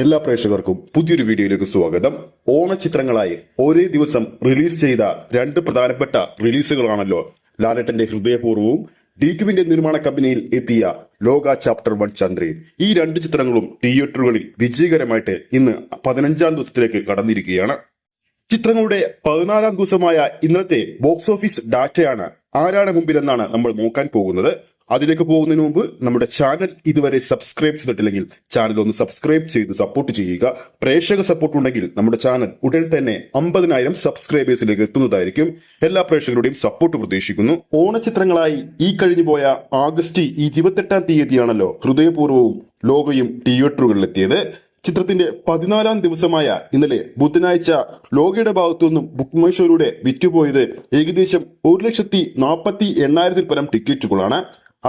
എല്ലാ പ്രേക്ഷകർക്കും പുതിയൊരു വീഡിയോയിലേക്ക് സ്വാഗതം. ഓണചിത്രങ്ങളായി ഒരേ ദിവസം റിലീസ് ചെയ്ത രണ്ട് പ്രധാനപ്പെട്ട റിലീസുകളാണല്ലോ ലാലേട്ടന്റെ ഹൃദയപൂർവ്വവും ഡി2വിന്റെ നിർമ്മാണ കമ്പനിയിൽ എത്തിയ ലോക ചാപ്റ്റർ 1 ചന്ദ്രൻ. ഈ രണ്ട് ചിത്രങ്ങളും തിയേറ്ററുകളിൽ വിജയകരമായിട്ട് ഇന്ന് 15ാം ദിവസത്തിലേക്ക് കടന്നിരിക്കുകയാണ്. ചിത്രങ്ങളുടെ 14ാം ദിവസമായ ഇന്നത്തെ ബോക്സ് ഓഫീസ് ഡാറ്റയാണ് ആരാണ് മുമ്പിലെന്നാണ് നമ്മൾ നോക്കാൻ പോകുന്നത്. അതിലേക്ക് പോകുന്നതിന് മുമ്പ് നമ്മുടെ ചാനൽ ഇതുവരെ സബ്സ്ക്രൈബ് ചെയ്തിട്ടില്ലെങ്കിൽ ചാനൽ ഒന്ന് സബ്സ്ക്രൈബ് ചെയ്ത് സപ്പോർട്ട് ചെയ്യുക. പ്രേക്ഷക സപ്പോർട്ട് ഉണ്ടെങ്കിൽ നമ്മുടെ ചാനൽ ഉടൻ തന്നെ 50,000 സബ്സ്ക്രൈബേഴ്സിലേക്ക് എത്തുന്നതായിരിക്കും. എല്ലാ പ്രേക്ഷകരുടെയും സപ്പോർട്ട് പ്രതീക്ഷിക്കുന്നു. ഓണചിത്രങ്ങളായി ഈ കഴിഞ്ഞുപോയ ആഗസ്റ്റ് 28-ാം തീയതിയാണല്ലോ ഹൃദയപൂർവ്വവും ലോകയും തിയേറ്ററുകളിലെത്തിയത്. ചിത്രത്തിന്റെ 14ാം ദിവസമായ ഇന്നലെ ബുധനാഴ്ച ലോകയുടെ ഭാഗത്തുനിന്നും ബുക്ക് മൈ ഷോയിലൂടെ വിറ്റുപോയത് ഏകദേശം 1,48,000 പരം ടിക്കറ്റുകളാണ്.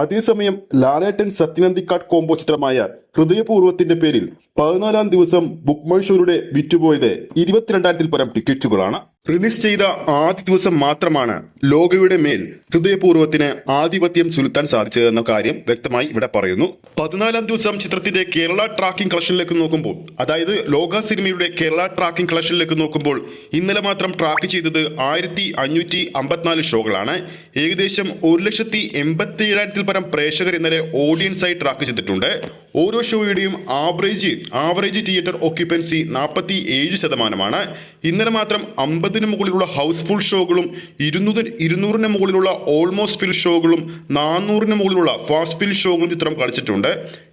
അതേസമയം ലാലേട്ടൻ സത്യനന്ദിക്കാട് കോംബോ ചിത്രമായ ഹൃദയപൂർവ്വത്തിന്റെ പേരിൽ 14ാം ദിവസം ബുക്ക് മൈ ഷോയിലൂടെ വിറ്റുപോയത് 22,000 പരം ടിക്കറ്റുകളാണ്. റിലീസ് ചെയ്ത ആദ്യ ദിവസം മാത്രമാണ് ലോകയുടെ മേൽ ഹൃദയപൂർവ്വത്തിന് ആധിപത്യം ചെലുത്താൻ സാധിച്ചതെന്ന കാര്യം വ്യക്തമായി ഇവിടെ പറയുന്നു. 14ാം ദിവസം ചിത്രത്തിന്റെ കേരള ട്രാക്കിംഗ് കളക്ഷനിലേക്ക് നോക്കുമ്പോൾ, അതായത് ലോക സിനിമയുടെ കേരള ട്രാക്കിംഗ് കളക്ഷനിലേക്ക് നോക്കുമ്പോൾ ഇന്നലെ മാത്രം ട്രാക്ക് ചെയ്തത് 1,554 ഷോകളാണ്. ഏകദേശം 1,87,000 പരം പ്രേക്ഷകർ ഇന്നലെ ഓഡിയൻസ് ആയി ട്രാക്ക് ചെയ്തിട്ടുണ്ട്. ഓരോ ഷോയുടെയും ആവറേജ് തിയേറ്റർ ഓക്യുപ്പൻസി 47%. ഇന്നലെ മാത്രം 50-ന് മുകളിലുള്ള ഹൗസ്ഫുൾ ഷോകളും 200-ന് മുകളിലുള്ള ഓൾമോസ്റ്റ് ഫിൽ ഷോകളും 400-ന് മുകളിലുള്ള ഫാസ്റ്റ് ഫിൽ ഷോകളും ചിത്രം കളിച്ചിട്ടുണ്ട്.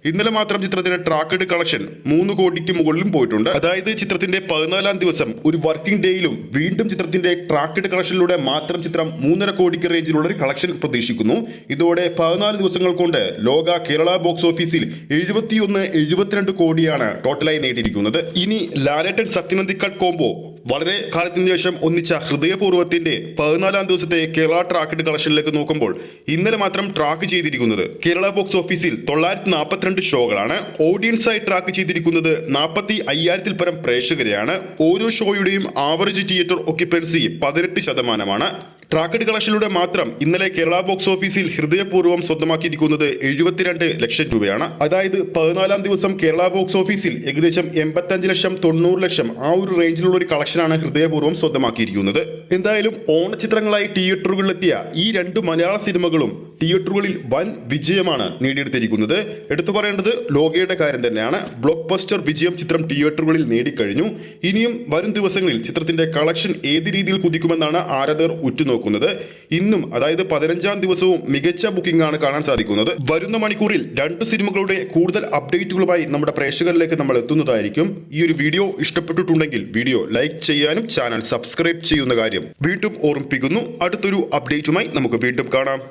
ഇന്നലെ മാത്രം ചിത്രത്തിന്റെ ട്രാക്കഡ് കളക്ഷൻ 3 കോടിക്ക് മുകളിലും പോയിട്ടുണ്ട്. അതായത് ചിത്രത്തിന്റെ 14ാം ദിവസം ഒരു വർക്കിംഗ് ഡേയിലും വീണ്ടും ചിത്രത്തിന്റെ ട്രാക്കഡ് കളക്ഷനിലൂടെ മാത്രം ചിത്രം 3.5 കോടിക്ക് റേഞ്ചിലുള്ള ഒരു കളക്ഷൻ പ്രതീക്ഷിക്കുന്നു. ഇതോടെ 14 ദിവസങ്ങൾ കൊണ്ട് ലോക കേരള ബോക്സ് ഓഫീസിൽ 71-72 കോടിയാണ് ടോട്ടലായി നേടിയിരിക്കുന്നത്. ഇനി ലാലേട്ടൻ സത്യനന്ദിക്കാട് കോംബോ വളരെ കാലത്തിന് ശേഷം ഒന്നിച്ച ഹൃദയപൂർവ്വത്തിന്റെ 14ാം ദിവസത്തെ കേരള ട്രാക്കഡ് കളക്ഷനിലേക്ക് നോക്കുമ്പോൾ ഇന്നലെ മാത്രം ട്രാക്ക് ചെയ്തിരിക്കുന്നത് കേരള ബോക്സ് ഓഫീസിൽ 942 ഷോകളാണ്. ഓഡിയൻസായി ട്രാക്ക് ചെയ്തിരിക്കുന്നത് 45,000 പരം പ്രേക്ഷകരെയാണ്. ഓരോ ഷോയുടെയും ആവറേജ് തിയേറ്റർ ഓക്യുപ്പൻസി 18%. ട്രാക്കഡ് കളക്ഷനിലൂടെ മാത്രം ഇന്നലെ കേരള ബോക്സ് ഓഫീസിൽ ഹൃദയപൂർവ്വം സ്വന്തമാക്കിയിരിക്കുന്നത് 72 ലക്ഷം രൂപയാണ്. അതായത് 14ാം ദിവസം കേരള ബോക്സ് ഓഫീസിൽ ഏകദേശം 85 ലക്ഷം 90 ലക്ഷം ആ ഒരു റേഞ്ചിലുള്ള ഒരു കളക്ഷനാണ് ഹൃദയപൂർവ്വം സ്വന്തമാക്കിയിരിക്കുന്നത്. എന്തായാലും ഓണചിത്രങ്ങളായി തിയേറ്ററുകളിലെത്തിയ ഈ രണ്ട് മലയാള സിനിമകളും തിയേറ്ററുകളിൽ വൻ വിജയമാണ് നേടിയെടുത്തിരിക്കുന്നത്. എടുത്തു പറയേണ്ടത് ലോകയുടെ കാര്യം തന്നെയാണ്. ബ്ലോക്ക് ബസ്റ്റർ വിജയം ചിത്രം തിയേറ്ററുകളിൽ നേടിക്കഴിഞ്ഞു. ഇനിയും വരും ദിവസങ്ങളിൽ ചിത്രത്തിന്റെ കളക്ഷൻ ഏത് രീതിയിൽ കുതിക്കുമെന്നാണ് ആരാധകർ ഉറ്റുനോക്കുന്നത്. ഇന്നും അതായത് 15ാം ദിവസവും മികച്ച ബുക്കിംഗ് ആണ് കാണാൻ സാധിക്കുന്നത്. വരുന്ന മണിക്കൂറിൽ രണ്ട് സിനിമകളുടെ കൂടുതൽ അപ്ഡേറ്റുകളുമായി നമ്മുടെ പ്രേക്ഷകരിലേക്ക് നമ്മൾ എത്തുന്നതായിരിക്കും. ഈ ഒരു വീഡിയോ ഇഷ്ടപ്പെട്ടിട്ടുണ്ടെങ്കിൽ വീഡിയോ ലൈക്ക് ചെയ്യാനും ചാനൽ സബ്സ്ക്രൈബ് ചെയ്യുന്ന കാര്യം വീണ്ടും ഓർമ്മിപ്പിക്കുന്നു. അടുത്തൊരു അപ്ഡേറ്റുമായി നമുക്ക് വീണ്ടും കാണാം.